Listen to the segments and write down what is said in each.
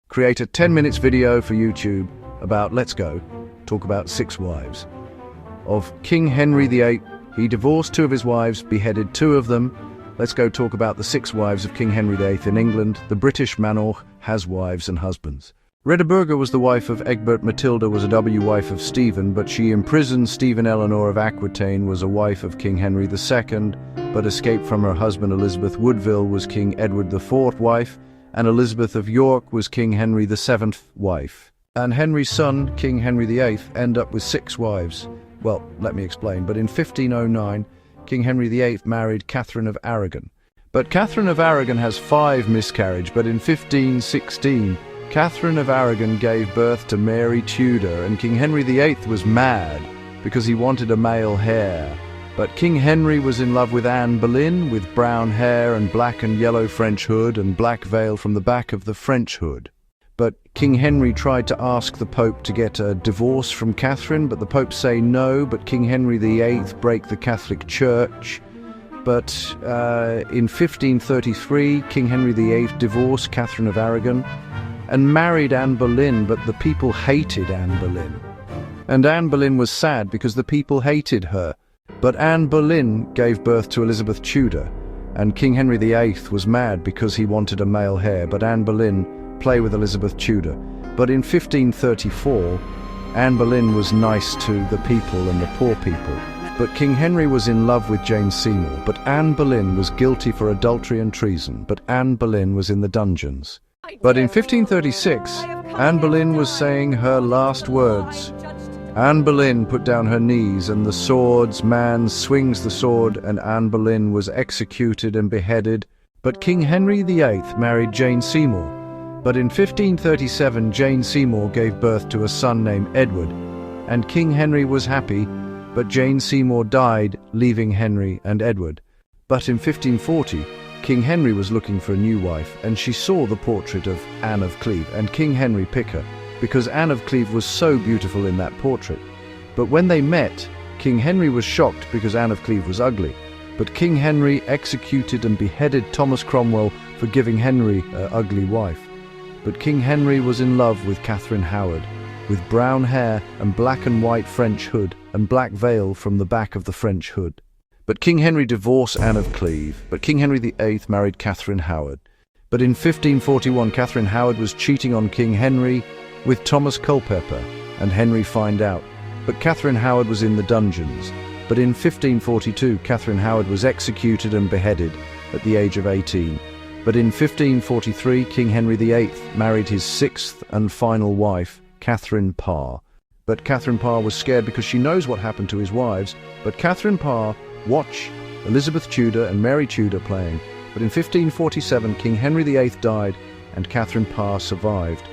create a 10 minutes video for YouTube about, let's go, talk about 6 wives of King Henry VIII. He divorced 2 of his wives, beheaded 2 of them. Let's go talk about the 6 wives of King Henry VIII in England. The British monarch has wives and husbands. Redeburga was the wife of Egbert. Matilda was a wife of Stephen, but she imprisoned Stephen. Eleanor of Aquitaine was a wife of King Henry II, but escaped from her husband. Elizabeth Woodville was King Edward IV wife, and Elizabeth of York was King Henry VII wife. And Henry's son, King Henry VIII, ended up with 6 wives. Well, let me explain. But in 1509, King Henry VIII married Catherine of Aragon. But Catherine of Aragon has 5 miscarriages. But in 1516, Catherine of Aragon gave birth to Mary Tudor, and King Henry VIII was mad because he wanted a male heir. But King Henry was in love with Anne Boleyn, with brown hair and black and yellow French hood and black veil from the back of the French hood. But King Henry tried to ask the Pope to get a divorce from Catherine, but the Pope say no, but King Henry VIII break the Catholic Church. But in 1533, King Henry VIII divorced Catherine of Aragon and married Anne Boleyn, but the people hated Anne Boleyn. And Anne Boleyn was sad because the people hated her. But Anne Boleyn gave birth to Elizabeth Tudor, and King Henry VIII was mad because he wanted a male heir, but Anne Boleyn played with Elizabeth Tudor. But in 1534, Anne Boleyn was nice to the people and the poor people. But King Henry was in love with Jane Seymour, but Anne Boleyn was guilty for adultery and treason, but Anne Boleyn was in the dungeons. But in 1536, Anne Boleyn was saying her last words. Anne Boleyn put down her knees, and the swordsman swings the sword, and Anne Boleyn was executed and beheaded. But King Henry VIII married Jane Seymour. But in 1537, Jane Seymour gave birth to a son named Edward, and King Henry was happy, but Jane Seymour died, leaving Henry and Edward. But in 1540, King Henry was looking for a new wife, and she saw the portrait of Anne of Cleve, and King Henry picked her, because Anne of Cleve was so beautiful in that portrait. But when they met, King Henry was shocked because Anne of Cleve was ugly. But King Henry executed and beheaded Thomas Cromwell for giving Henry an ugly wife. But King Henry was in love with Catherine Howard, with brown hair and black and white French hood and black veil from the back of the French hood. But King Henry divorced Anne of Cleve, but King Henry VIII married Catherine Howard. But in 1541, Catherine Howard was cheating on King Henry with Thomas Culpeper, and Henry found out. But Catherine Howard was in the dungeons. But in 1542, Catherine Howard was executed and beheaded at the age of 18. But in 1543, King Henry VIII married his 6th and final wife, Catherine Parr. But Catherine Parr was scared because she knows what happened to his wives. But Catherine Parr watched Elizabeth Tudor and Mary Tudor playing. But in 1547, King Henry VIII died and Catherine Parr survived.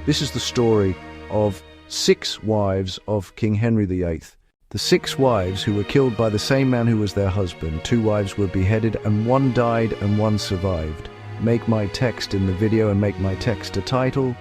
This is the story of 6 wives of King Henry VIII. The 6 wives who were killed by the same man who was their husband. 2 wives were beheaded and 1 died and 1 survived. Make my text in the video and make my text a title.